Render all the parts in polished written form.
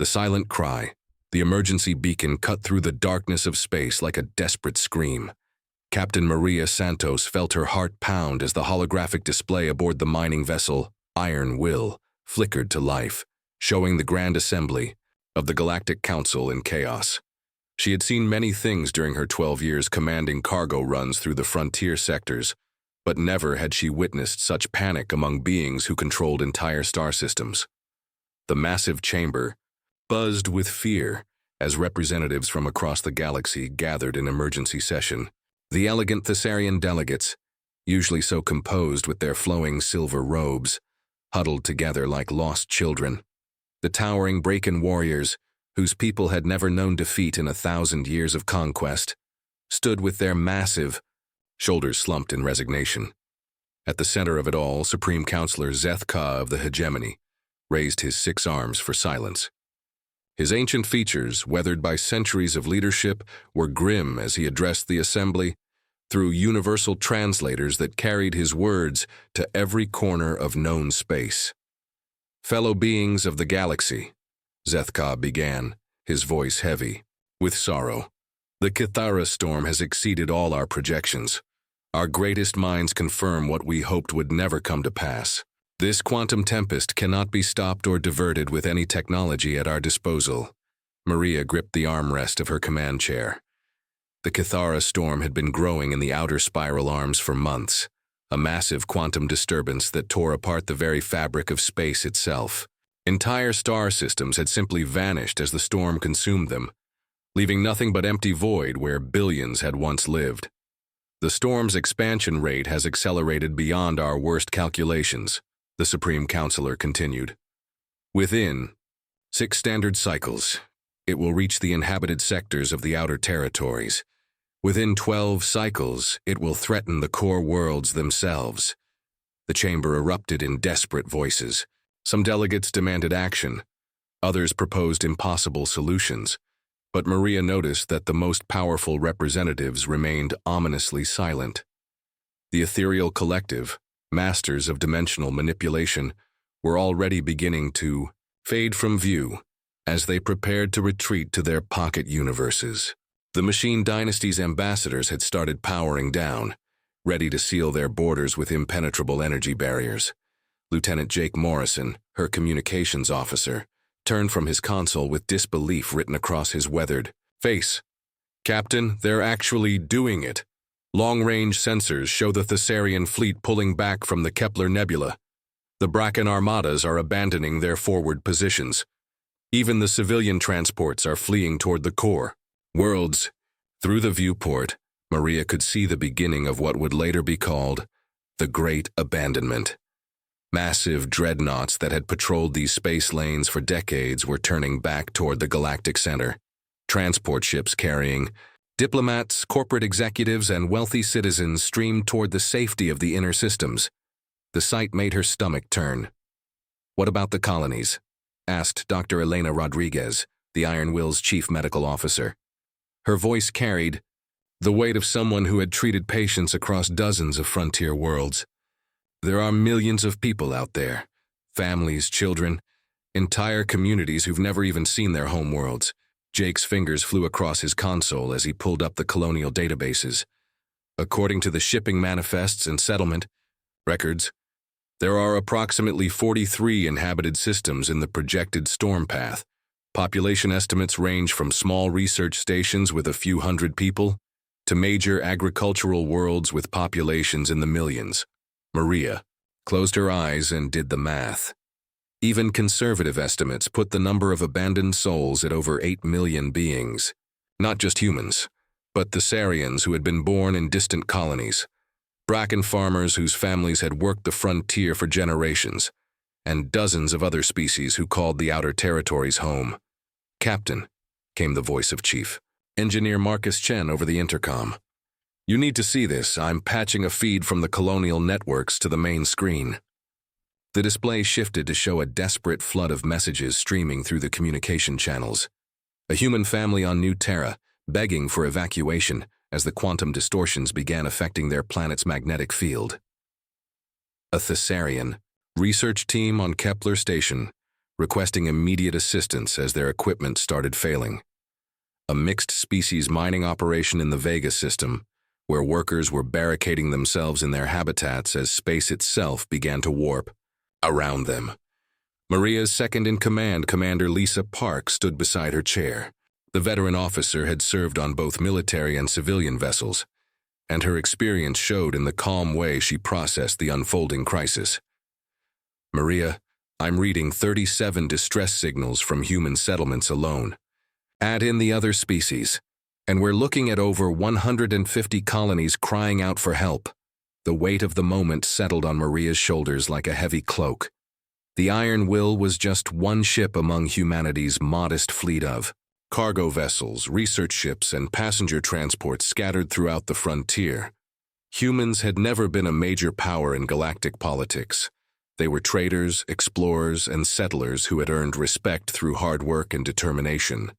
The silent cry, the emergency beacon cut through the darkness of space like a desperate scream. Captain Maria Santos felt her heart pound as the holographic display aboard the mining vessel, Iron Will, flickered to life, showing the grand assembly of the Galactic Council in chaos. She had seen many things during her 12 years commanding cargo runs through the frontier sectors, but never had she witnessed such panic among beings who controlled entire star systems. The massive chamber buzzed with fear as representatives from across the galaxy gathered in emergency session. The elegant Thessarian delegates, usually so composed with their flowing silver robes, huddled together like lost children. The towering Braken warriors, whose people had never known defeat in 1,000 years of conquest, stood with their massive shoulders slumped in resignation. At the center of it all, Supreme Counselor Zethka of the Hegemony raised his 6 arms for silence. His ancient features, weathered by centuries of leadership, were grim as he addressed the assembly through universal translators that carried his words to every corner of known space. Fellow beings of the galaxy, Zethka began, his voice heavy with sorrow. The Cathara storm has exceeded all our projections. Our greatest minds confirm what we hoped would never come to pass. This quantum tempest cannot be stopped or diverted with any technology at our disposal. Maria gripped the armrest of her command chair. The Cathara storm had been growing in the outer spiral arms for months, a massive quantum disturbance that tore apart the very fabric of space itself. Entire star systems had simply vanished as the storm consumed them, leaving nothing but empty void where billions had once lived. The storm's expansion rate has accelerated beyond our worst calculations, the Supreme Counselor continued. Within 6 standard cycles, it will reach the inhabited sectors of the outer territories. Within 12 cycles, it will threaten the core worlds themselves. The chamber erupted in desperate voices. Some delegates demanded action. Others proposed impossible solutions. But Maria noticed that the most powerful representatives remained ominously silent. The ethereal collective, masters of dimensional manipulation, were already beginning to fade from view as they prepared to retreat to their pocket universes. The Machine Dynasty's ambassadors had started powering down, ready to seal their borders with impenetrable energy barriers. Lieutenant Jake Morrison, her communications officer, turned from his console with disbelief written across his weathered face. "Captain, they're actually doing it. Long-range sensors show the Thessarian fleet pulling back from the Kepler Nebula. The Braken armadas are abandoning their forward positions. Even the civilian transports are fleeing toward the core worlds." Through the viewport, Maria could see the beginning of what would later be called the Great Abandonment. Massive dreadnoughts that had patrolled these space lanes for decades were turning back toward the galactic center. Transport ships carrying diplomats, corporate executives, and wealthy citizens streamed toward the safety of the inner systems. The sight made her stomach turn. "What about the colonies?" asked Dr. Elena Rodriguez, the Iron Will's chief medical officer. Her voice carried the weight of someone who had treated patients across dozens of frontier worlds. "There are millions of people out there, families, children, entire communities who've never even seen their home worlds." Jake's fingers flew across his console as he pulled up the colonial databases. "According to the shipping manifests and settlement records, there are approximately 43 inhabited systems in the projected storm path. Population estimates range from small research stations with a few hundred people to major agricultural worlds with populations in the millions." Maria closed her eyes and did the math. Even conservative estimates put the number of abandoned souls at over 8 million beings. Not just humans, but Thessarians who had been born in distant colonies, Braken farmers whose families had worked the frontier for generations, and dozens of other species who called the outer territories home. "Captain," came the voice of Chief Engineer Marcus Chen over the intercom. "You need to see this. I'm patching a feed from the colonial networks to the main screen." The display shifted to show a desperate flood of messages streaming through the communication channels. A human family on New Terra, begging for evacuation as the quantum distortions began affecting their planet's magnetic field. A Thessarian research team on Kepler Station, requesting immediate assistance as their equipment started failing. A mixed-species mining operation in the Vega system, where workers were barricading themselves in their habitats as space itself began to warp around them. Maria's second-in-command, Commander Lisa Park, stood beside her chair. The veteran officer had served on both military and civilian vessels, and her experience showed in the calm way she processed the unfolding crisis. "Maria, I'm reading 37 distress signals from human settlements alone. Add in the other species, and we're looking at over 150 colonies crying out for help." The weight of the moment settled on Maria's shoulders like a heavy cloak. The Iron Will was just one ship among humanity's modest fleet of cargo vessels, research ships, and passenger transports scattered throughout the frontier. Humans had never been a major power in galactic politics. They were traders, explorers, and settlers who had earned respect through hard work and determination.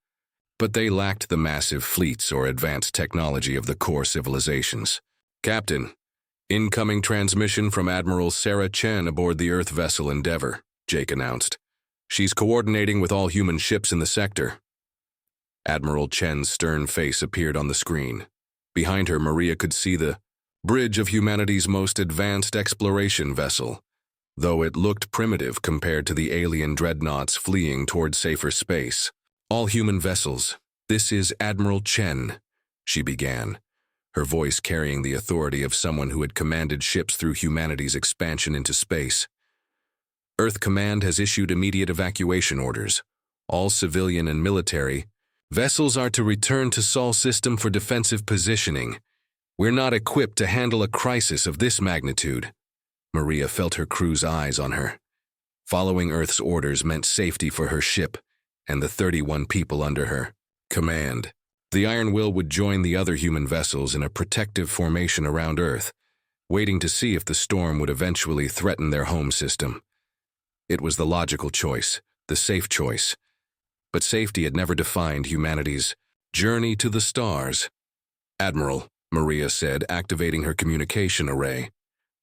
But they lacked the massive fleets or advanced technology of the core civilizations. "Captain, incoming transmission from Admiral Sarah Chen aboard the Earth vessel Endeavour," Jake announced. "She's coordinating with all human ships in the sector." Admiral Chen's stern face appeared on the screen. Behind her, Maria could see the bridge of humanity's most advanced exploration vessel, though it looked primitive compared to the alien dreadnoughts fleeing toward safer space. "All human vessels, this is Admiral Chen," she began, her voice carrying the authority of someone who had commanded ships through humanity's expansion into space. "Earth Command has issued immediate evacuation orders. All civilian and military vessels are to return to Sol system for defensive positioning. We're not equipped to handle a crisis of this magnitude." Maria felt her crew's eyes on her. Following Earth's orders meant safety for her ship and the 31 people under her command. The Iron Will would join the other human vessels in a protective formation around Earth, waiting to see if the storm would eventually threaten their home system. It was the logical choice, the safe choice. But safety had never defined humanity's journey to the stars. "Admiral," Maria said, activating her communication array.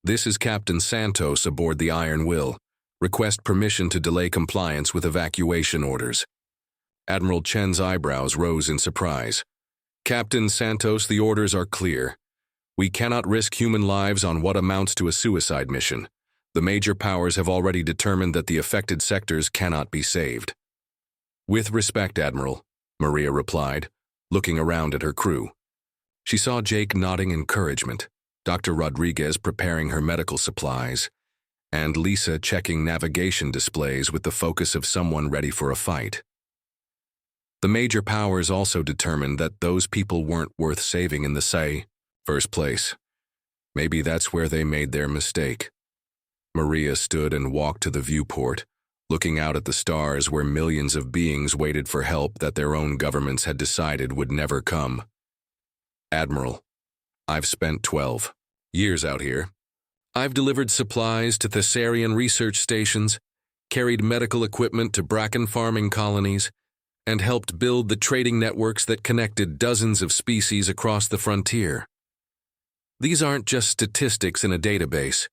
"This is Captain Santos aboard the Iron Will. Request permission to delay compliance with evacuation orders." Admiral Chen's eyebrows rose in surprise. "Captain Santos, the orders are clear. We cannot risk human lives on what amounts to a suicide mission. The major powers have already determined that the affected sectors cannot be saved." "With respect, Admiral," Maria replied, looking around at her crew. She saw Jake nodding encouragement, Dr. Rodriguez preparing her medical supplies, and Lisa checking navigation displays with the focus of someone ready for a fight. The major powers also determined that those people weren't worth saving in the first place. Maybe that's where they made their mistake. Maria stood and walked to the viewport, looking out at the stars where millions of beings waited for help that their own governments had decided would never come. "Admiral, I've spent 12 years out here. I've delivered supplies to Thessarian research stations, carried medical equipment to bracken farming colonies, and helped build the trading networks that connected dozens of species across the frontier. These aren't just statistics in a database.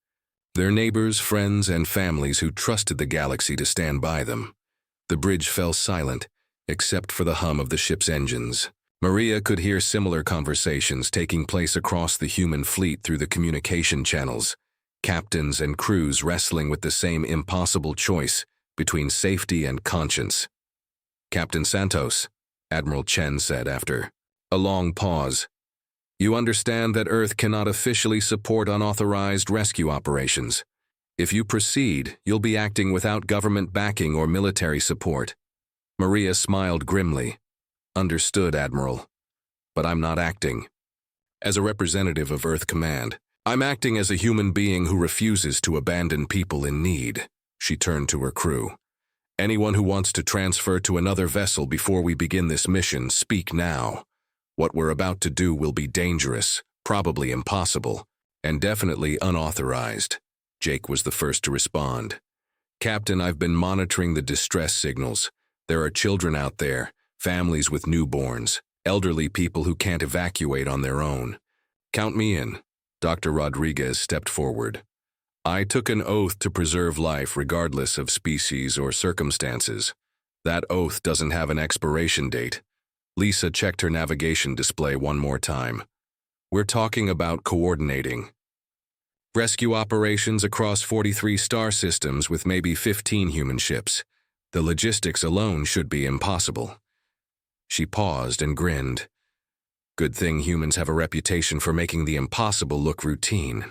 They're neighbors, friends, and families who trusted the galaxy to stand by them." The bridge fell silent, except for the hum of the ship's engines. Maria could hear similar conversations taking place across the human fleet through the communication channels, captains and crews wrestling with the same impossible choice between safety and conscience. "Captain Santos," Admiral Chen said after a long pause, "you understand that Earth cannot officially support unauthorized rescue operations. If you proceed, you'll be acting without government backing or military support." Maria smiled grimly. "Understood, Admiral. But I'm not acting as a representative of Earth Command. I'm acting as a human being who refuses to abandon people in need." She turned to her crew. "Anyone who wants to transfer to another vessel before we begin this mission, speak now. What we're about to do will be dangerous, probably impossible, and definitely unauthorized." Jake was the first to respond. "Captain, I've been monitoring the distress signals. There are children out there, families with newborns, elderly people who can't evacuate on their own. Count me in." Dr. Rodriguez stepped forward. I took an oath to preserve life regardless of species or circumstances. That oath doesn't have an expiration date. Lisa checked her navigation display one more time. We're talking about coordinating rescue operations across 43 star systems with maybe 15 human ships. The logistics alone should be impossible. She paused and grinned. Good thing humans have a reputation for making the impossible look routine.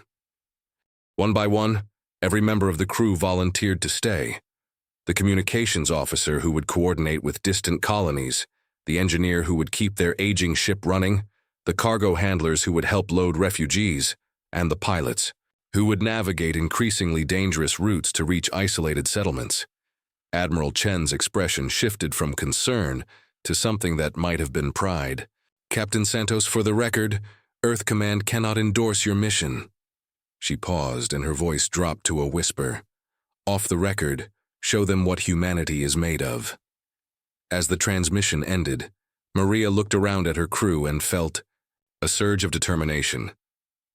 One by one, every member of the crew volunteered to stay. The communications officer who would coordinate with distant colonies, the engineer who would keep their aging ship running, the cargo handlers who would help load refugees, and the pilots, who would navigate increasingly dangerous routes to reach isolated settlements. Admiral Chen's expression shifted from concern to something that might have been pride. Captain Santos, for the record, Earth Command cannot endorse your mission. She paused and her voice dropped to a whisper. Off the record, show them what humanity is made of. As the transmission ended, Maria looked around at her crew and felt a surge of determination.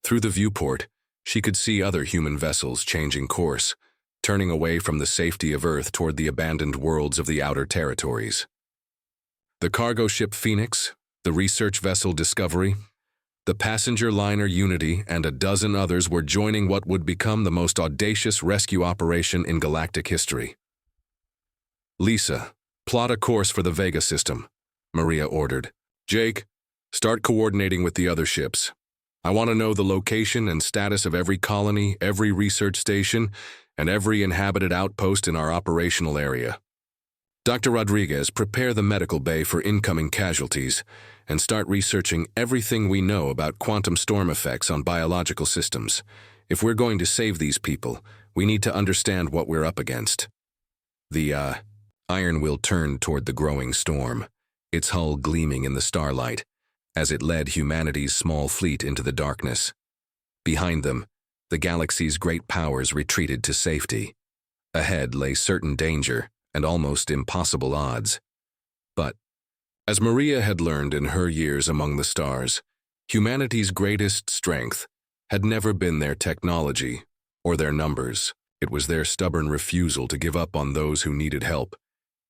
Through the viewport, she could see other human vessels changing course, turning away from the safety of Earth toward the abandoned worlds of the outer territories. The cargo ship Phoenix, the research vessel Discovery, the passenger liner Unity, and a dozen others were joining what would become the most audacious rescue operation in galactic history. Lisa, plot a course for the Vega system, Maria ordered. Jake, start coordinating with the other ships. I want to know the location and status of every colony, every research station, and every inhabited outpost in our operational area. Dr. Rodriguez, prepare the medical bay for incoming casualties and start researching everything we know about quantum storm effects on biological systems. If we're going to save these people, we need to understand what we're up against. The Iron Will turned toward the growing storm, its hull gleaming in the starlight, as it led humanity's small fleet into the darkness. Behind them, the galaxy's great powers retreated to safety. Ahead lay certain danger and almost impossible odds. But, as Maria had learned in her years among the stars, humanity's greatest strength had never been their technology or their numbers. It was their stubborn refusal to give up on those who needed help,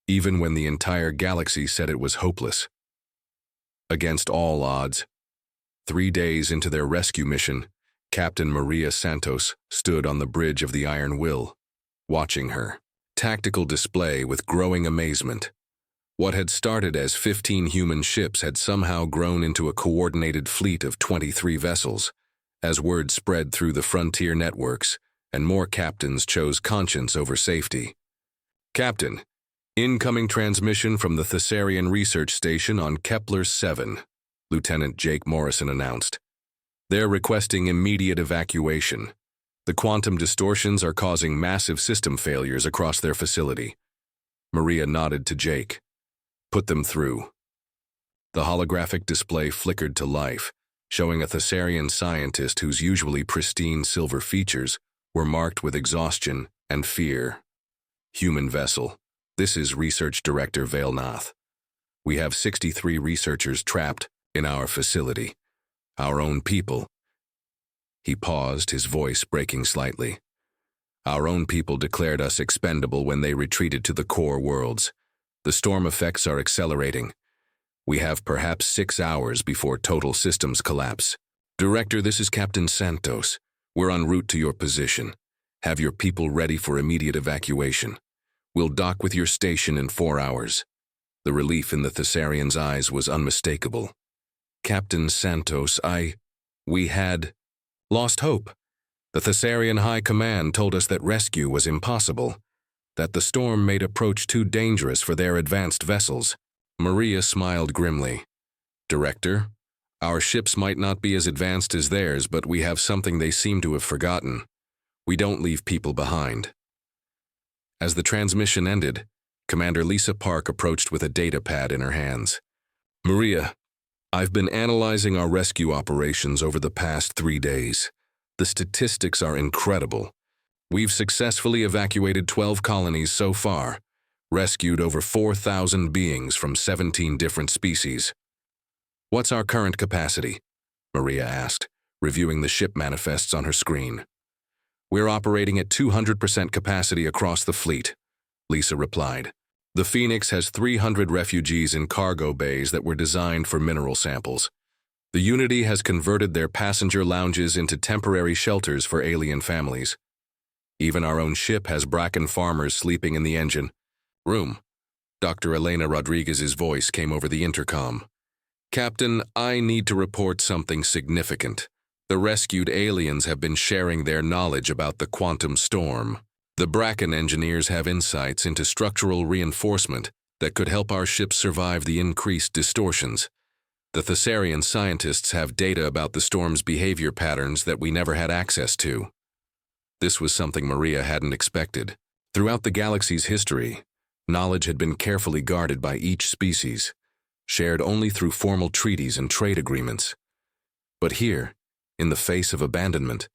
even when the entire galaxy said it was hopeless. Against all odds, 3 days into their rescue mission, Captain Maria Santos stood on the bridge of the Iron Will, watching her tactical display with growing amazement. What had started as 15 human ships had somehow grown into a coordinated fleet of 23 vessels, as word spread through the frontier networks, and more captains chose conscience over safety. Captain, incoming transmission from the Thessarian Research Station on Kepler 7, Lieutenant Jake Morrison announced. They're requesting immediate evacuation. The quantum distortions are causing massive system failures across their facility. Maria nodded to Jake. Put them through. The holographic display flickered to life, showing a Thessarian scientist whose usually pristine silver features were marked with exhaustion and fear. Human vessel. This is Research Director Vailnath. We have 63 researchers trapped in our facility. Our own people. He paused, his voice breaking slightly. Our own people declared us expendable when they retreated to the core worlds. The storm effects are accelerating. We have perhaps 6 hours before total systems collapse. Director, this is Captain Santos. We're en route to your position. Have your people ready for immediate evacuation. We'll dock with your station in 4 hours. The relief in the Thessarian's eyes was unmistakable. Captain Santos, we had lost hope. The Thessarian High Command told us that rescue was impossible, that the storm made approach too dangerous for their advanced vessels. Maria smiled grimly. Director, our ships might not be as advanced as theirs, but we have something they seem to have forgotten. We don't leave people behind. As the transmission ended, Commander Lisa Park approached with a data pad in her hands. Maria, I've been analyzing our rescue operations over the past 3 days. The statistics are incredible. We've successfully evacuated 12 colonies so far, rescued over 4,000 beings from 17 different species. What's our current capacity? Maria asked, reviewing the ship manifests on her screen. We're operating at 200% capacity across the fleet, Lisa replied. The Phoenix has 300 refugees in cargo bays that were designed for mineral samples. The Unity has converted their passenger lounges into temporary shelters for alien families. Even our own ship has Bracken farmers sleeping in the engine room. Dr. Elena Rodriguez's voice came over the intercom. Captain, I need to report something significant. The rescued aliens have been sharing their knowledge about the quantum storm. The Bracken engineers have insights into structural reinforcement that could help our ships survive the increased distortions. The Thessarian scientists have data about the storm's behavior patterns that we never had access to. This was something Maria hadn't expected. Throughout the galaxy's history, knowledge had been carefully guarded by each species, shared only through formal treaties and trade agreements. But here, in the face of abandonment,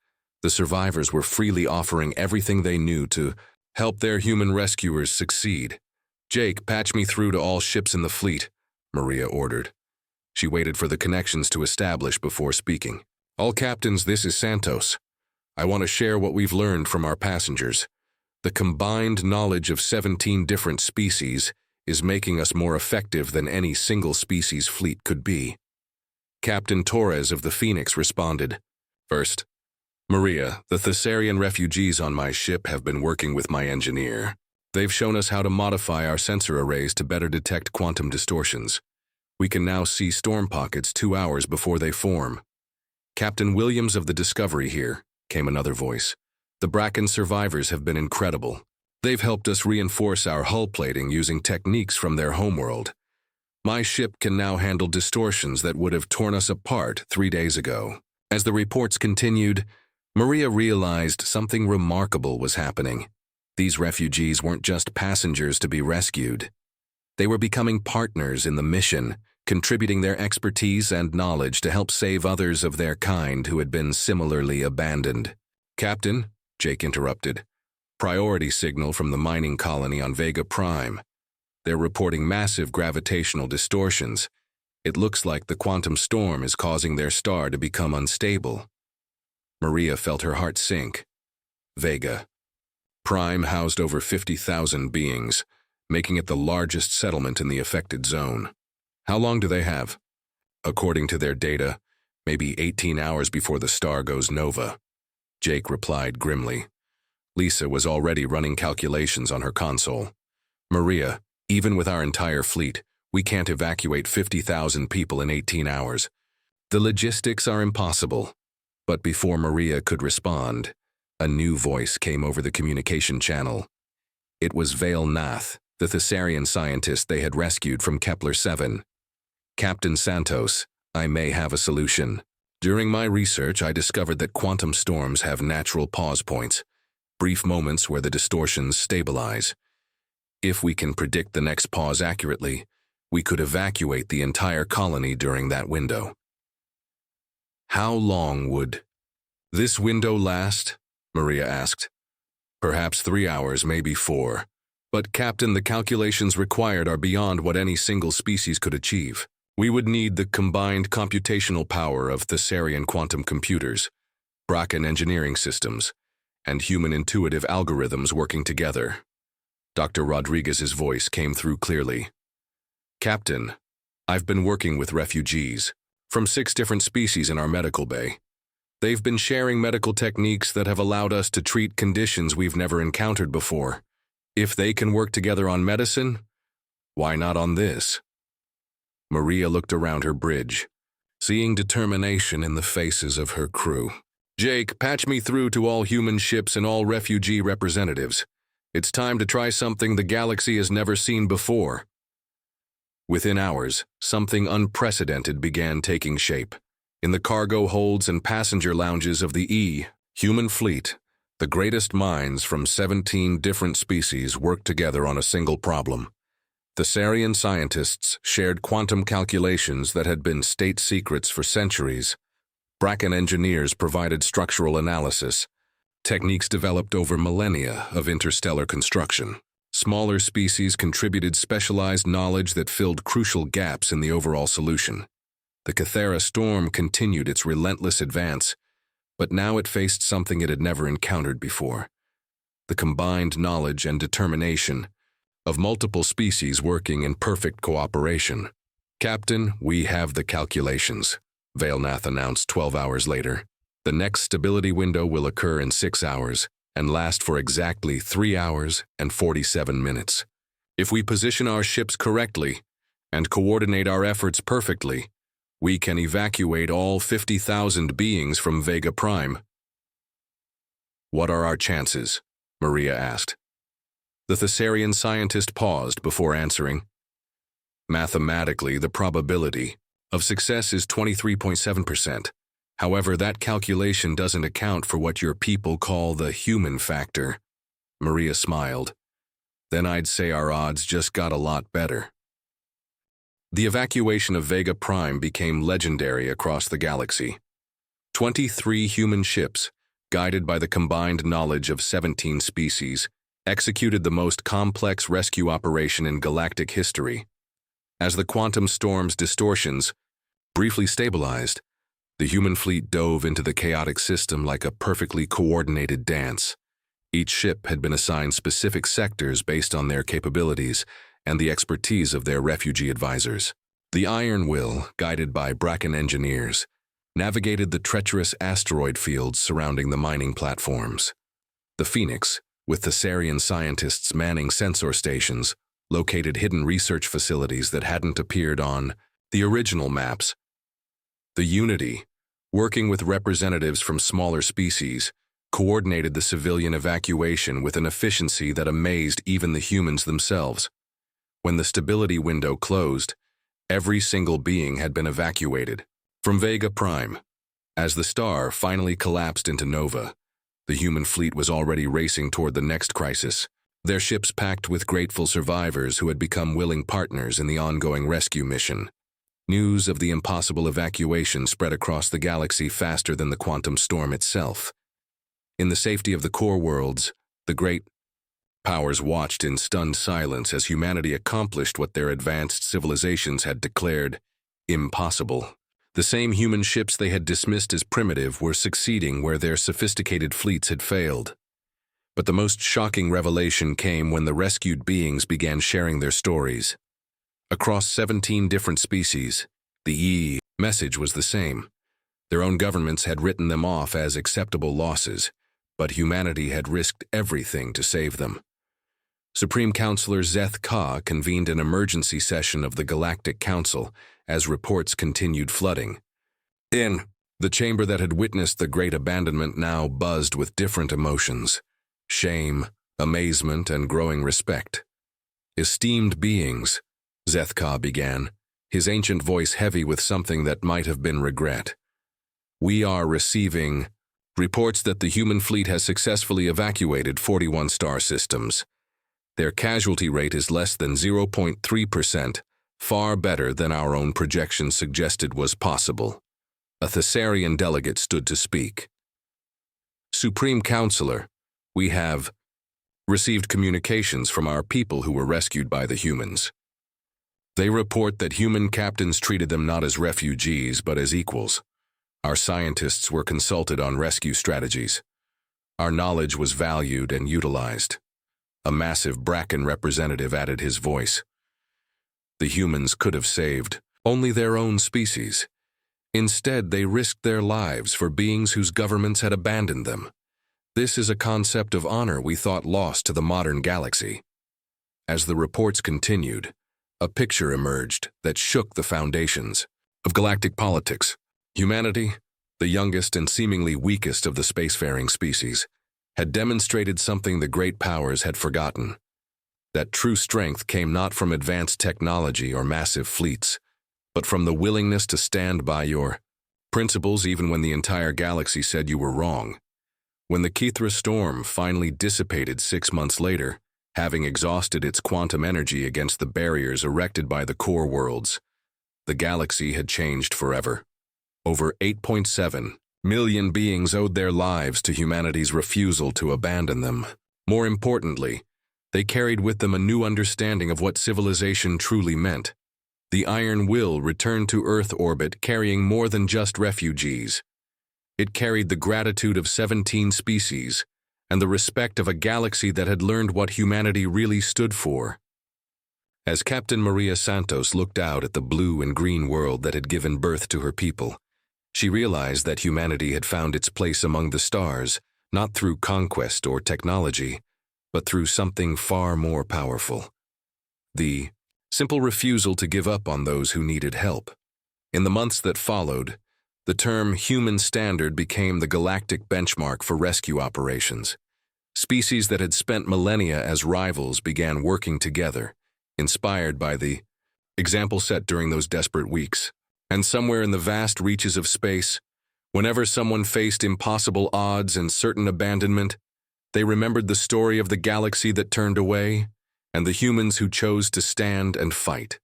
the survivors were freely offering everything they knew to help their human rescuers succeed. Jake, patch me through to all ships in the fleet, Maria ordered. She waited for the connections to establish before speaking. All captains, this is Santos. I want to share what we've learned from our passengers. The combined knowledge of 17 different species is making us more effective than any single species fleet could be. Captain Torres of the Phoenix responded. First, Maria, the Thessarian refugees on my ship have been working with my engineer. They've shown us how to modify our sensor arrays to better detect quantum distortions. We can now see storm pockets 2 hours before they form. Captain Williams of the Discovery here, came another voice. The Bracken survivors have been incredible. They've helped us reinforce our hull plating using techniques from their homeworld. My ship can now handle distortions that would have torn us apart 3 days ago. As the reports continued, Maria realized something remarkable was happening. These refugees weren't just passengers to be rescued. They were becoming partners in the mission, contributing their expertise and knowledge to help save others of their kind who had been similarly abandoned. Captain, Jake interrupted. Priority signal from the mining colony on Vega Prime. They're reporting massive gravitational distortions. It looks like the quantum storm is causing their star to become unstable. Maria felt her heart sink. Vega. Prime housed over 50,000 beings, making it the largest settlement in the affected zone. How long do they have? According to their data, maybe 18 hours before the star goes nova. Jake replied grimly. Lisa was already running calculations on her console. Maria, even with our entire fleet, we can't evacuate 50,000 people in 18 hours. The logistics are impossible. But before Maria could respond, a new voice came over the communication channel. It was Vale Nath, the Thessarian scientist they had rescued from Kepler-7. Captain Santos, I may have a solution. During my research, I discovered that quantum storms have natural pause points, brief moments where the distortions stabilize. If we can predict the next pause accurately, we could evacuate the entire colony during that window. How long would this window last? Maria asked. Perhaps 3 hours, maybe 4. But, Captain, the calculations required are beyond what any single species could achieve. We would need the combined computational power of Thessarian quantum computers, Bracken engineering systems, and human intuitive algorithms working together. Dr. Rodriguez's voice came through clearly. Captain, I've been working with refugees from 6 different species in our medical bay. They've been sharing medical techniques that have allowed us to treat conditions we've never encountered before. If they can work together on medicine, why not on this? Maria looked around her bridge, seeing determination in the faces of her crew. Jake, patch me through to all human ships and all refugee representatives. It's time to try something the galaxy has never seen before. Within hours, something unprecedented began taking shape. In the cargo holds and passenger lounges of the human fleet, the greatest minds from 17 different species worked together on a single problem. Thessarian scientists shared quantum calculations that had been state secrets for centuries. Bracken engineers provided structural analysis, techniques developed over millennia of interstellar construction. Smaller species contributed specialized knowledge that filled crucial gaps in the overall solution. The Cathera storm continued its relentless advance, But now it faced something it had never encountered before: the combined knowledge and determination of multiple species working in perfect cooperation. "Captain, we have the calculations," Vailnath announced 12 hours later. "The next stability window will occur in 6 hours and last for exactly 3 hours and 47 minutes. If we position our ships correctly and coordinate our efforts perfectly, we can evacuate all 50,000 beings from Vega Prime." "What are our chances?" Maria asked. The Thessarian scientist paused before answering. "Mathematically, the probability of success is 23.7%. However, that calculation doesn't account for what your people call the human factor." Maria smiled. "Then I'd say our odds just got a lot better." The evacuation of Vega Prime became legendary across the galaxy. 23 human ships, guided by the combined knowledge of 17 species, executed the most complex rescue operation in galactic history. As the quantum storm's distortions briefly stabilized, the human fleet dove into the chaotic system like a perfectly coordinated dance. Each ship had been assigned specific sectors based on their capabilities and the expertise of their refugee advisors. The Iron Will, guided by Bracken engineers, navigated the treacherous asteroid fields surrounding the mining platforms. The Phoenix, with Thessarian scientists manning sensor stations, located hidden research facilities that hadn't appeared on the original maps. The Unity, working with representatives from smaller species, coordinated the civilian evacuation with an efficiency that amazed even the humans themselves. When the stability window closed, every single being had been evacuated from Vega Prime. As the star finally collapsed into nova, the human fleet was already racing toward the next crisis, their ships packed with grateful survivors who had become willing partners in the ongoing rescue mission. News of the impossible evacuation spread across the galaxy faster than the quantum storm itself. In the safety of the core worlds, the great powers watched in stunned silence as humanity accomplished what their advanced civilizations had declared impossible. The same human ships they had dismissed as primitive were succeeding where their sophisticated fleets had failed. But the most shocking revelation came when the rescued beings began sharing their stories. Across 17 different species, the message was the same. Their own governments had written them off as acceptable losses, but humanity had risked everything to save them. Supreme Counselor Zeth Ka convened an emergency session of the Galactic Council as reports continued flooding. In the chamber that had witnessed the great abandonment now buzzed with different emotions: shame, amazement, and growing respect. "Esteemed beings," Zeth Ka began, his ancient voice heavy with something that might have been regret. "We are receiving reports that the human fleet has successfully evacuated 41 star systems. Their casualty rate is less than 0.3%, far better than our own projections suggested was possible." A Thessarian delegate stood to speak. "Supreme Counselor, we have received communications from our people who were rescued by the humans. They report that human captains treated them not as refugees but as equals. Our scientists were consulted on rescue strategies. Our knowledge was valued and utilized." A massive Bracken representative added his voice. "The humans could have saved only their own species. Instead, they risked their lives for beings whose governments had abandoned them. This is a concept of honor we thought lost to the modern galaxy." As the reports continued, a picture emerged that shook the foundations of galactic politics. Humanity, the youngest and seemingly weakest of the spacefaring species, had demonstrated something the great powers had forgotten: that true strength came not from advanced technology or massive fleets, but from the willingness to stand by your principles even when the entire galaxy said you were wrong. When the Kithra storm finally dissipated 6 months later, having exhausted its quantum energy against the barriers erected by the core worlds, the galaxy had changed forever. Over 8.7 million beings owed their lives to humanity's refusal to abandon them. More importantly, they carried with them a new understanding of what civilization truly meant. The Iron Will returned to Earth orbit carrying more than just refugees. It carried the gratitude of 17 species and the respect of a galaxy that had learned what humanity really stood for. As Captain Maria Santos looked out at the blue and green world that had given birth to her people, she realized that humanity had found its place among the stars, not through conquest or technology, but through something far more powerful: the simple refusal to give up on those who needed help. In the months that followed, the term human standard became the galactic benchmark for rescue operations. Species that had spent millennia as rivals began working together, inspired by the example set during those desperate weeks. And somewhere in the vast reaches of space, whenever someone faced impossible odds and certain abandonment, they remembered the story of the galaxy that turned away and the humans who chose to stand and fight.